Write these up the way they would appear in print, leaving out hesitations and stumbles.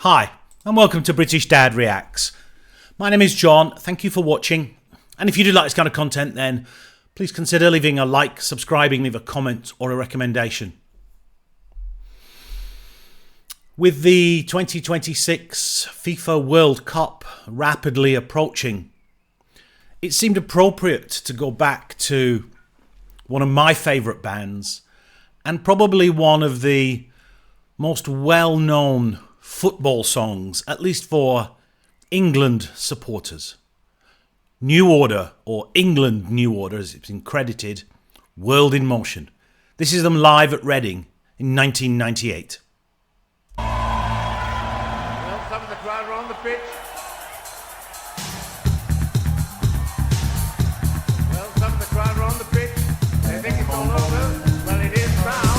Hi, and welcome to British Dad Reacts. My name is John, thank you for watching, and if you do like this kind of content then please consider leaving a like, subscribing, leave a comment or a recommendation. With the 2026 FIFA World Cup rapidly approaching, it seemed appropriate to go back to one of my favourite bands and probably one of the most well-known football songs, at least for England supporters. New Order, or England New Order as it's been credited, World in Motion. This is them live at Reading in 1998. Well, some of the crowd are on the pitch. Well, some of the crowd are on the pitch. They think it's all over. Well, it is now.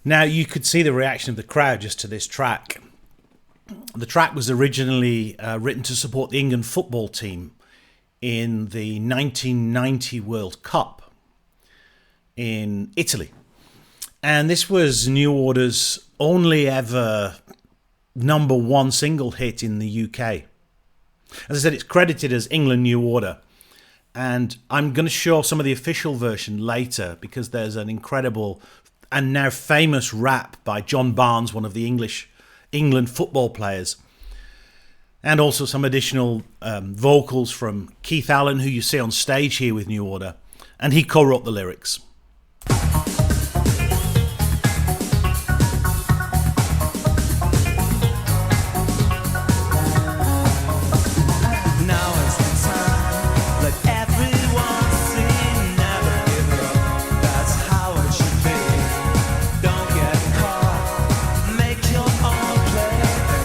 Now you could see the reaction of the crowd just to this track. The track was originally written to support the England football team in the 1990 World Cup in Italy. And this was New Order's only ever #1 single hit in the UK. As I said, it's credited as England New Order. And I'm going to show some of the official version later because there's an incredible and now famous rap by John Barnes, one of the England football players, and also some additional vocals from Keith Allen, who you see on stage here with New Order, and he co-wrote the lyrics.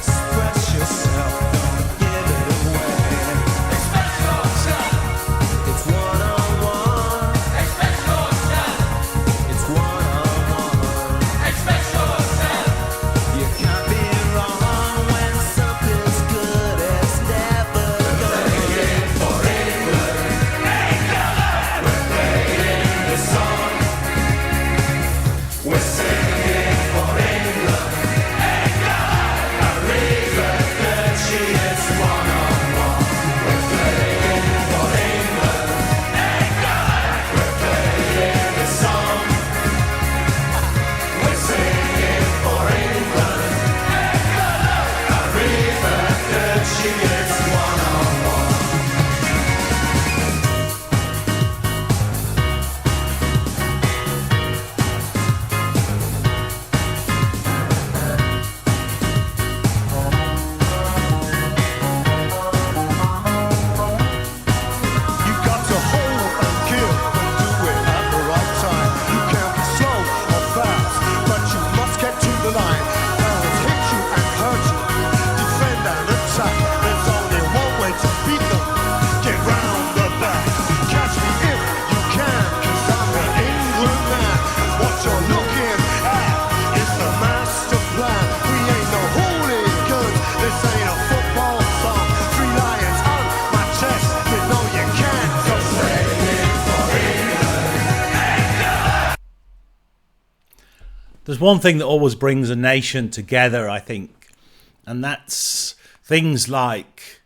Express yourself. There's one thing that always brings a nation together, I think, and that's things like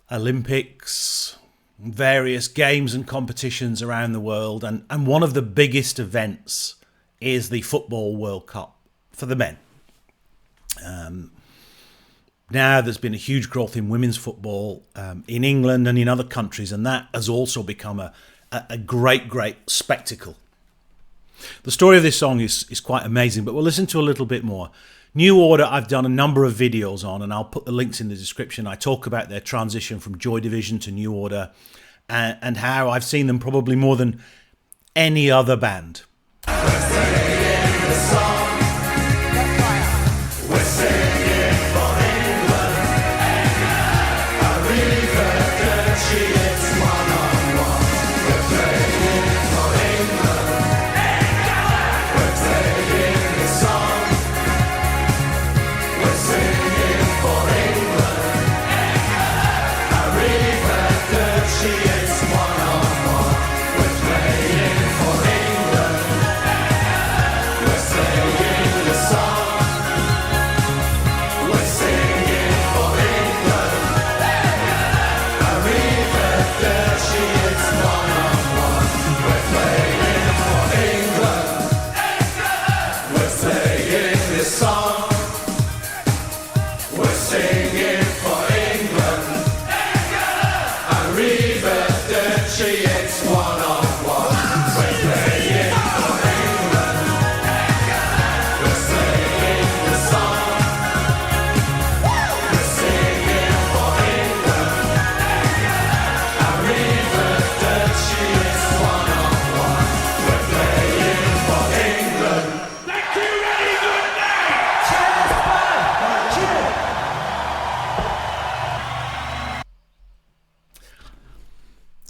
Olympics, various games and competitions around the world, and one of the biggest events is the Football World Cup for the men. Now there's been a huge growth in women's football in England and in other countries, and that has also become a great spectacle. The story of this song is quite amazing, but we'll listen to a little bit more. New Order, I've done a number of videos on, and I'll put the links in the description. I talk about their transition from Joy Division to New Order, and how I've seen them probably more than any other band.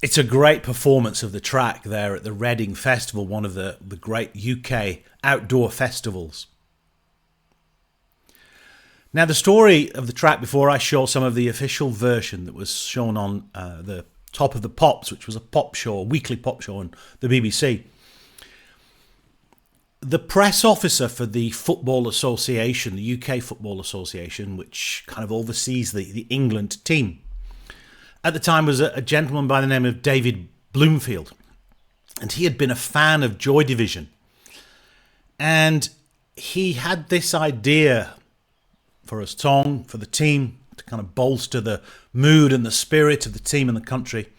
It's a great performance of the track there at the Reading Festival, one of the great UK outdoor festivals. Now, the story of the track, before I show some of the official version that was shown on the Top of the Pops, which was a pop show, a weekly pop show on the BBC. The press officer for the Football Association, the UK Football Association, which kind of oversees the England team, at the time was a gentleman by the name of David Bloomfield. And he had been a fan of Joy Division. And he had this idea for a song for the team to kind of bolster the mood and the spirit of the team and the country.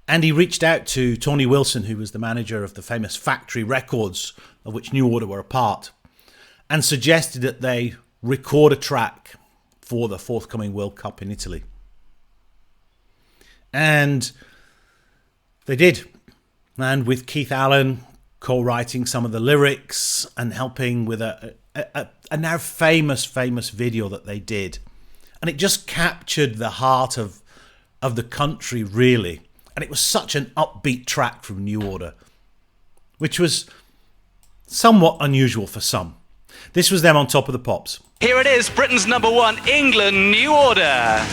And he reached out to Tony Wilson, who was the manager of the famous Factory Records, of which New Order were a part, and suggested that they record a track for the forthcoming World Cup in Italy. And they did. And with Keith Allen co-writing some of the lyrics and helping with a now famous video that they did. And it just captured the heart of the country, really. And it was such an upbeat track from New Order, which was somewhat unusual for some. This was them on Top of the Pops. Here it is, Britain's number one, England, New Order.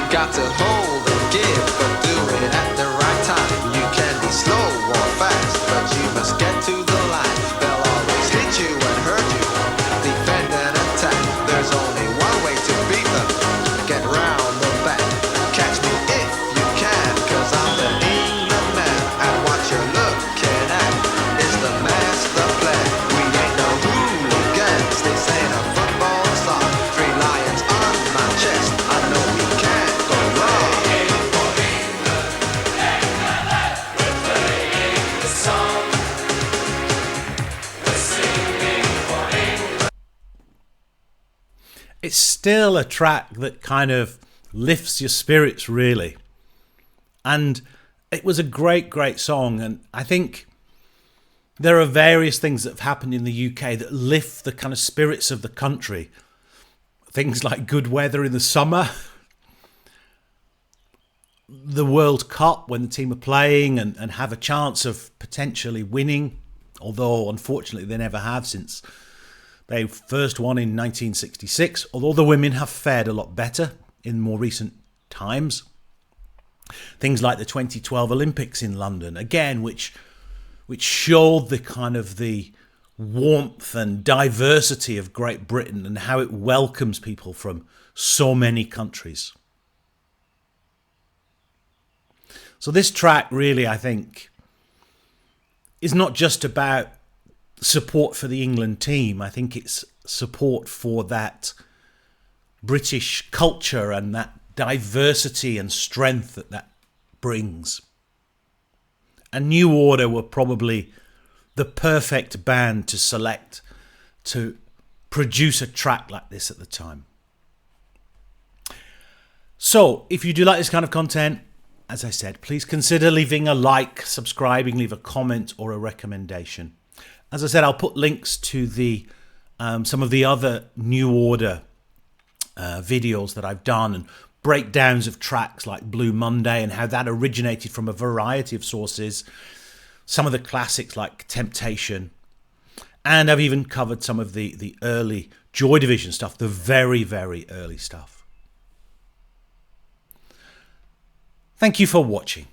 Got to hold and give, but do it at the right time. You can be slow or fast, but you must get to the line. They'll always hit you and hurt you, defend and attack. There's only one way to beat them, get round the back. it's still a track that kind of lifts your spirits, really. And it was a great, great song. And I think there are various things that have happened in the UK that lift the kind of spirits of the country. Things like good weather in the summer, the World Cup when the team are playing and have a chance of potentially winning, although unfortunately they never have since they first won in 1966, although the women have fared a lot better in more recent times. Things like the 2012 Olympics in London, again, which showed the kind of the warmth and diversity of Great Britain and how it welcomes people from so many countries. So this track really, I think, is not just about support for the England team. I think it's support for that British culture and that diversity and strength that brings. And New Order were probably the perfect band to select to produce a track like this at the time. So, if you do like this kind of content, as I said, please consider leaving a like, subscribing, leave a comment or a recommendation. As I said, I'll put links to the some of the other New Order videos that I've done and breakdowns of tracks like Blue Monday and how that originated from a variety of sources. Some of the classics like Temptation. And I've even covered some of the early Joy Division stuff, the very, very early stuff. Thank you for watching.